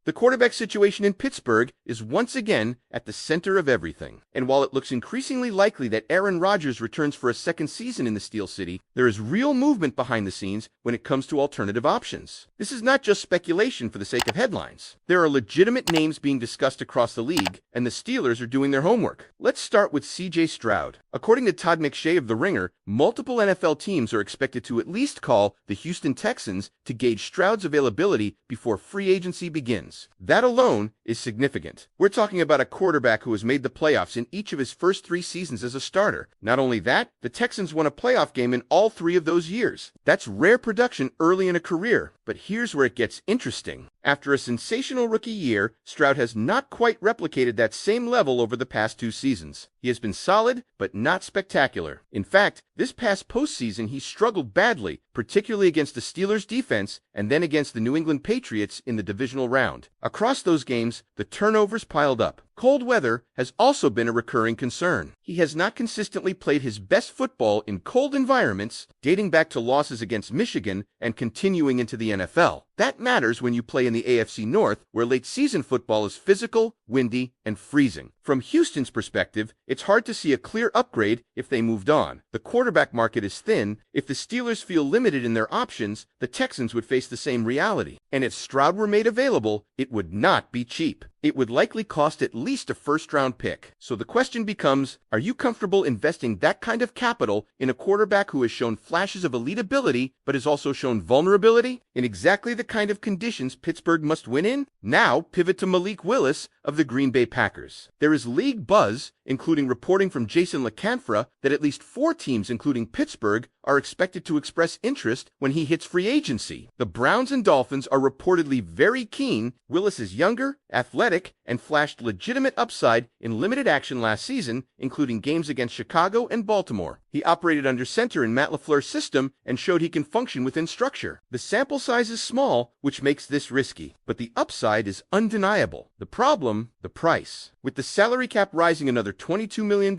The quarterback situation in Pittsburgh is once again at the center of everything. And while it looks increasingly likely that Aaron Rodgers returns for a second season in the Steel City, there is real movement behind the scenes when it comes to alternative options. This is not just speculation for the sake of headlines. There are legitimate names being discussed across the league, and the Steelers are doing their homework. Let's start with CJ Stroud. According to Todd McShay of The Ringer, multiple NFL teams are expected to at least call the Houston Texans to gauge Stroud's availability before free agency begins. That alone is significant. We're talking about a quarterback who has made the playoffs in each of his first 3 seasons as a starter. Not only that, the Texans won a playoff game in all 3 of those years. That's rare production early in a career. But here's where it gets interesting. After a sensational rookie year, Stroud has not quite replicated that same level over the past 2 seasons. He has been solid, but not spectacular. In fact, this past postseason he struggled badly, particularly against the Steelers' defense and then against the New England Patriots in the divisional round. Across those games, the turnovers piled up. Cold weather has also been a recurring concern. He has not consistently played his best football in cold environments, dating back to losses against Michigan and continuing into the NFL. That matters when you play in the AFC North, where late-season football is physical, windy, and freezing. From Houston's perspective, it's hard to see a clear upgrade if they moved on. The quarterback market is thin. If the Steelers feel limited in their options, the Texans would face the same reality. And if Stroud were made available, it would not be cheap. It would likely cost at least a first-round pick. So the question becomes, are you comfortable investing that kind of capital in a quarterback who has shown flashes of elite ability, but has also shown vulnerability? In exactly the kind of conditions Pittsburgh must win in? Now, pivot to Malik Willis of the Green Bay Packers. There is league buzz, including reporting from Jason LaCanfora, that at least 4 teams, including Pittsburgh, are expected to express interest when he hits free agency. The Browns and Dolphins are reportedly very keen. Willis is younger, athletic, and flashed legitimate upside in limited action last season, including games against Chicago and Baltimore. He operated under center in Matt LaFleur's system and showed he can function within structure. The sample size is small, which makes this risky, but the upside is undeniable. The problem, the price. With the salary cap rising another $22 million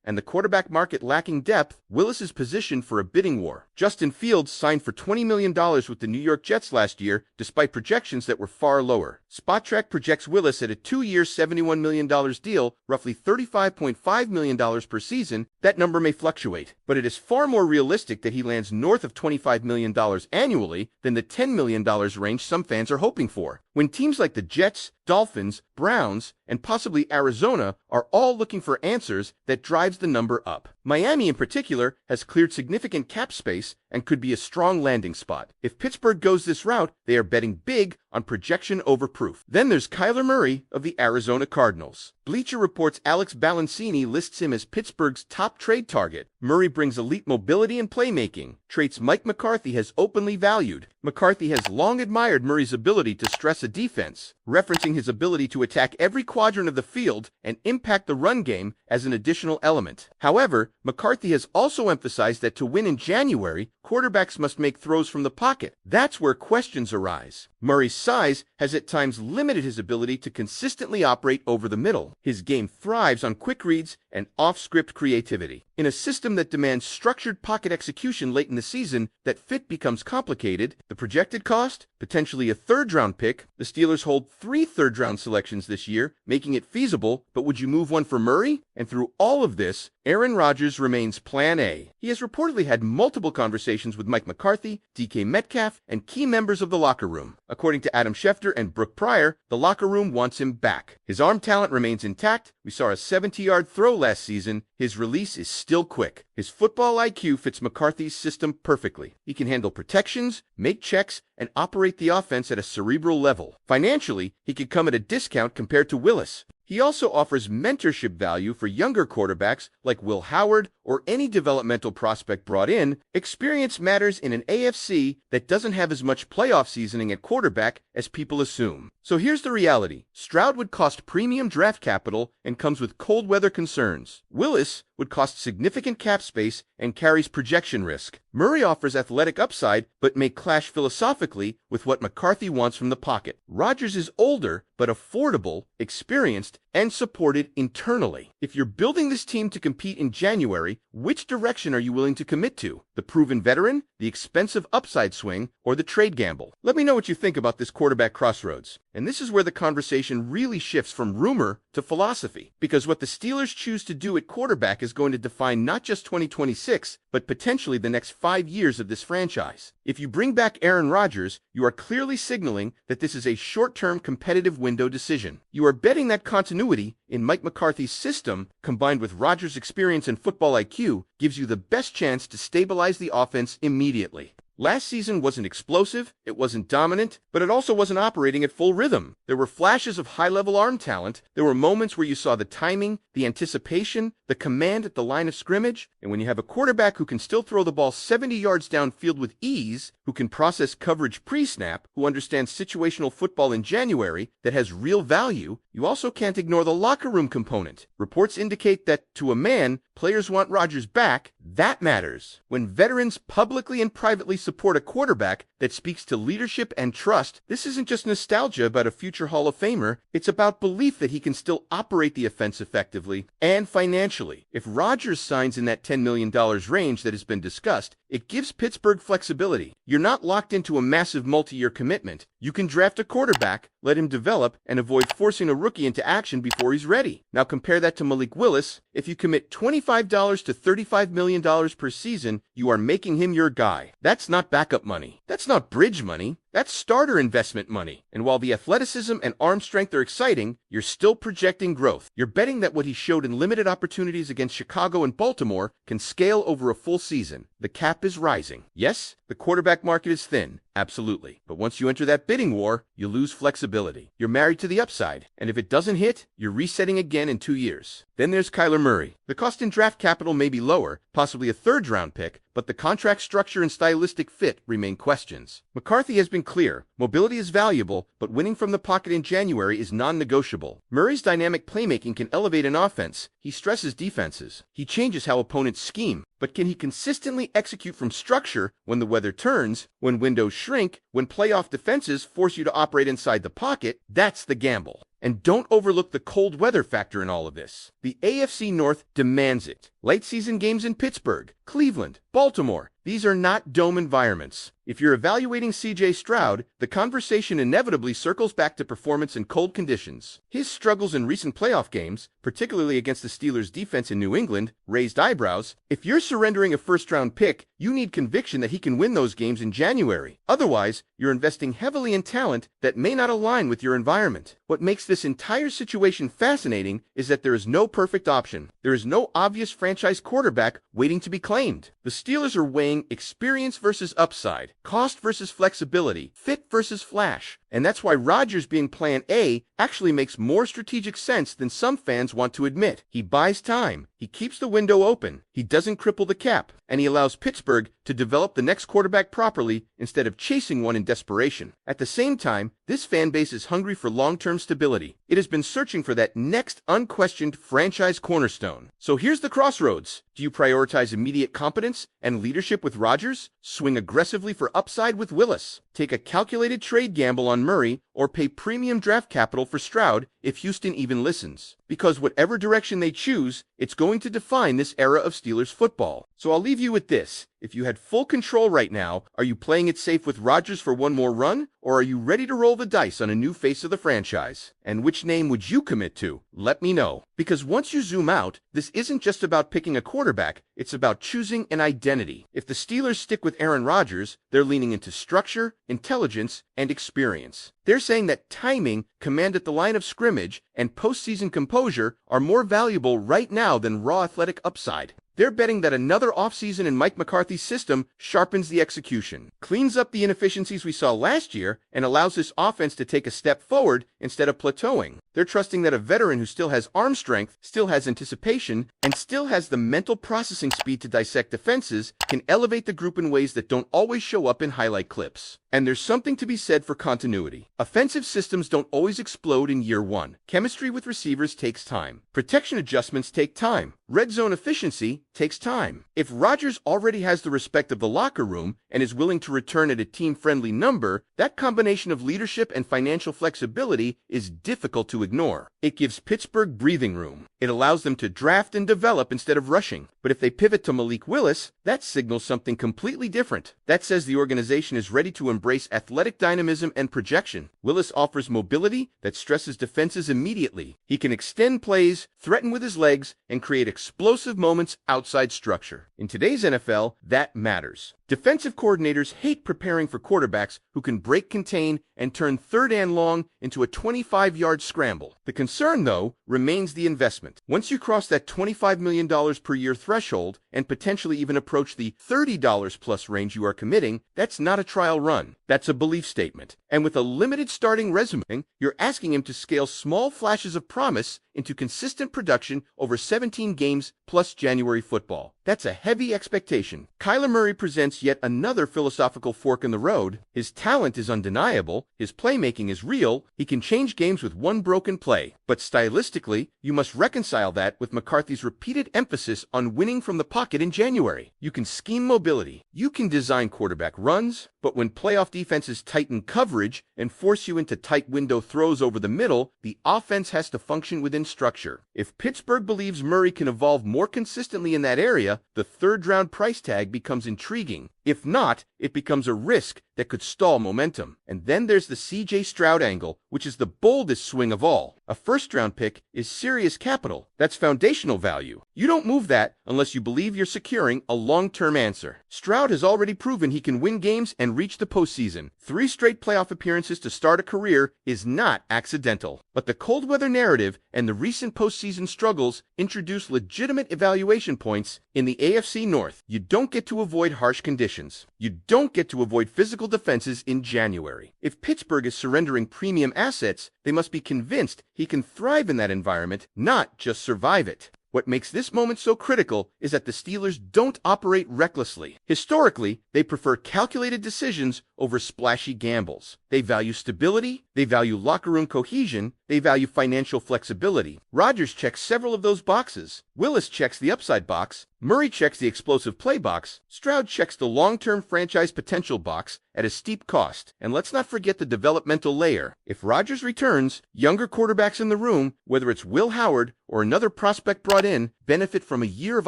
and the quarterback market lacking depth, Willis is positioned for a bidding war. Justin Fields signed for $20 million with the New York Jets last year, despite projections that were far lower. SpotTrack projects Willis at a 2-year, $71 million deal, roughly $35.5 million per season. That number may fluctuate, but it is far more realistic that he lands north of $25 million annually than the $10 million range some fans are hoping for. When teams like the Jets, Dolphins, Browns, and possibly Arizona are all looking for answers, that drives the number up. Miami in particular has cleared significant cap space and could be a strong landing spot. If Pittsburgh goes this route, they are betting big on projection over proof. Then there's Kyler Murray of the Arizona Cardinals. Bleacher Report's Alex Balancini lists him as Pittsburgh's top trade target. Murray brings elite mobility and playmaking, traits Mike McCarthy has openly valued. McCarthy has long admired Murray's ability to stress a defense, referencing his ability to attack every quadrant of the field and impact the run game as an additional element. However, McCarthy has also emphasized that to win in January, quarterbacks must make throws from the pocket. That's where questions arise. Murray's size has at times limited his ability to consistently operate over the middle. His game thrives on quick reads and off-script creativity. In a system that demands structured pocket execution late in the season, that fit becomes complicated. The projected cost? Potentially a 3rd-round pick. The Steelers hold 3 3rd-round selections this year, making it feasible, but would you move one for Murray? And through all of this, Aaron Rodgers remains Plan A. He has reportedly had multiple conversations with Mike McCarthy, DK Metcalf, and key members of the locker room. According to Adam Schefter and Brooke Pryor, the locker room wants him back. His arm talent remains intact. We saw a 70-yard throw last season. His release is still quick. His football IQ fits McCarthy's system perfectly. He can handle protections, make checks, and operate the offense at a cerebral level. Financially, he could come at a discount compared to Willis. He also offers mentorship value for younger quarterbacks like Will Howard or any developmental prospect brought in. Experience matters in an AFC that doesn't have as much playoff seasoning at quarterback as people assume. So here's the reality. Stroud would cost premium draft capital and comes with cold weather concerns. Willis would cost significant cap space and carries projection risk. Murray offers athletic upside but may clash philosophically with what McCarthy wants from the pocket. Rodgers is older but affordable, experienced, and supported internally. If you're building this team to compete in January, which direction are you willing to commit to? The proven veteran, the expensive upside swing, or the trade gamble? Let me know what you think about this quarterback crossroads. And this is where the conversation really shifts from rumor to philosophy, because what the Steelers choose to do at quarterback is going to define not just 2026, but potentially the next 5 years of this franchise. If you bring back Aaron Rodgers, you are clearly signaling that this is a short-term competitive window decision. You are betting that continuity in Mike McCarthy's system, combined with Rodgers' experience and football IQ, gives you the best chance to stabilize the offense immediately. Last season wasn't explosive, it wasn't dominant, but it also wasn't operating at full rhythm. There were flashes of high-level arm talent, there were moments where you saw the timing, the anticipation, the command at the line of scrimmage, and when you have a quarterback who can still throw the ball 70 yards downfield with ease, who can process coverage pre-snap, who understands situational football in January, that has real value, you also can't ignore the locker room component. Reports indicate that, to a man, players want Rodgers back. That matters. When veterans publicly and privately support a quarterback that speaks to leadership and trust, this isn't just nostalgia about a future Hall of Famer, it's about belief that he can still operate the offense effectively and financially. If Rodgers signs in that $10 million range that has been discussed, it gives Pittsburgh flexibility. You're not locked into a massive multi-year commitment. You can draft a quarterback, let him develop, and avoid forcing a rookie into action before he's ready. Now compare that to Malik Willis. If you commit $25 to $35 million per season, you are making him your guy. That's not backup money. That's not bridge money. That's starter investment money. And while the athleticism and arm strength are exciting, you're still projecting growth. You're betting that what he showed in limited opportunities against Chicago and Baltimore can scale over a full season. The cap is rising. Yes, the quarterback market is thin. Absolutely. But once you enter that bidding war, you lose flexibility. You're married to the upside. And if it doesn't hit, you're resetting again in 2 years. Then there's Kyler Murray. The cost in draft capital may be lower, possibly a third-round pick, but the contract structure and stylistic fit remain questions. McCarthy has been clear. Mobility is valuable, but winning from the pocket in January is non-negotiable. Murray's dynamic playmaking can elevate an offense. He stresses defenses. He changes how opponents scheme. But can he consistently execute from structure when the weather turns, when windows shrink, when playoff defenses force you to operate inside the pocket? That's the gamble. And don't overlook the cold weather factor in all of this. The AFC North demands it. Late season games in Pittsburgh, Cleveland, Baltimore. These are not dome environments. If you're evaluating CJ Stroud, the conversation inevitably circles back to performance in cold conditions. His struggles in recent playoff games, particularly against the Steelers' defense in New England, raised eyebrows. If you're surrendering a first-round pick, you need conviction that he can win those games in January. Otherwise, you're investing heavily in talent that may not align with your environment. What makes this entire situation fascinating is that there is no perfect option. There is no obvious franchise quarterback waiting to be claimed. The Steelers are weighing experience versus upside, cost versus flexibility, fit versus flash. And that's why Rodgers being plan A actually makes more strategic sense than some fans want to admit. He buys time, he keeps the window open, he doesn't cripple the cap, and he allows Pittsburgh to develop the next quarterback properly instead of chasing one in desperation. At the same time, this fan base is hungry for long-term stability. It has been searching for that next unquestioned franchise cornerstone. So here's the crossroads. Do you prioritize immediate competence and leadership with Rodgers? Swing aggressively for upside with Willis? Take a calculated trade gamble on Murray, or pay premium draft capital for Stroud if Houston even listens? Because whatever direction they choose, it's going to define this era of Steelers football. So I'll leave you with this. If you had full control right now, are you playing it safe with Rodgers for one more run? Or are you ready to roll the dice on a new face of the franchise? And which name would you commit to? Let me know. Because once you zoom out, this isn't just about picking a quarterback, it's about choosing an identity. If the Steelers stick with Aaron Rodgers, they're leaning into structure, intelligence, and experience. They're saying that timing, command at the line of scrimmage, and postseason composure are more valuable right now than raw athletic upside. They're betting that another offseason in Mike McCarthy's system sharpens the execution, cleans up the inefficiencies we saw last year, and allows this offense to take a step forward instead of plateauing. They're trusting that a veteran who still has arm strength, still has anticipation, and still has the mental processing speed to dissect defenses can elevate the group in ways that don't always show up in highlight clips. And there's something to be said for continuity. Offensive systems don't always explode in year one. Chemistry with receivers takes time. Protection adjustments take time. red zone efficiency takes time. If Rodgers already has the respect of the locker room and is willing to return at a team-friendly number, that combination of leadership and financial flexibility is difficult to ignore. It gives Pittsburgh breathing room. It allows them to draft and develop instead of rushing. But if they pivot to Malik Willis, that signals something completely different. That says the organization is ready to embrace athletic dynamism and projection. Willis offers mobility that stresses defenses immediately. He can extend plays, threaten with his legs, and create explosive moments outside structure. In today's NFL, that matters. Defensive coordinators hate preparing for quarterbacks who can break, contain, and turn third and long into a 25-yard scramble. The concern, though, remains the investment. Once you cross that $25 million per year threshold and potentially even approach the $30 plus range you are committing, that's not a trial run. That's a belief statement. And with a limited starting resume, you're asking him to scale small flashes of promise into consistent production over 17 games plus January football. That's a heavy expectation. Kyler Murray presents yet another philosophical fork in the road. His talent is undeniable. His playmaking is real. He can change games with one broken play. But stylistically, you must reconcile that with McCarthy's repeated emphasis on winning from the pocket in January. You can scheme mobility. You can design quarterback runs. But when playoff defenses tighten coverage and force you into tight window throws over the middle, the offense has to function within structure. If Pittsburgh believes Murray can evolve more consistently in that area, the third-round price tag becomes intriguing. If not, it becomes a risk that could stall momentum. And then there's the CJ Stroud angle, which is the boldest swing of all. A first-round pick is serious capital. That's foundational value. You don't move that unless you believe you're securing a long-term answer. Stroud has already proven he can win games and reach the postseason. 3 straight playoff appearances to start a career is not accidental. But the cold weather narrative and the recent postseason struggles introduce legitimate evaluation points in the AFC North. You don't get to avoid harsh conditions. You don't get to avoid physical defenses in January. If Pittsburgh is surrendering premium assets, they must be convinced he can thrive in that environment, not just survive it. What makes this moment so critical is that the Steelers don't operate recklessly. Historically, they prefer calculated decisions over splashy gambles. They value stability, they value locker room cohesion, they value financial flexibility. Rodgers checks several of those boxes. Willis checks the upside box. Murray checks the explosive play box. Stroud checks the long-term franchise potential box at a steep cost. And let's not forget the developmental layer. If Rodgers returns, younger quarterbacks in the room, whether it's Will Howard or another prospect brought in, benefit from a year of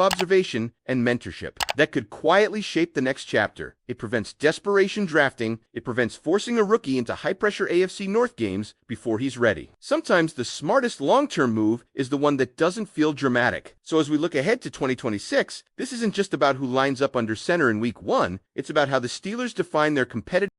observation and mentorship that could quietly shape the next chapter. It prevents desperation drafting. It prevents forcing a rookie into high-pressure AFC North games before he's ready. Sometimes the smartest long-term move is the one that doesn't feel dramatic. So as we look ahead to 2026, this isn't just about who lines up under center in Week 1. It's about how the Steelers define their competitive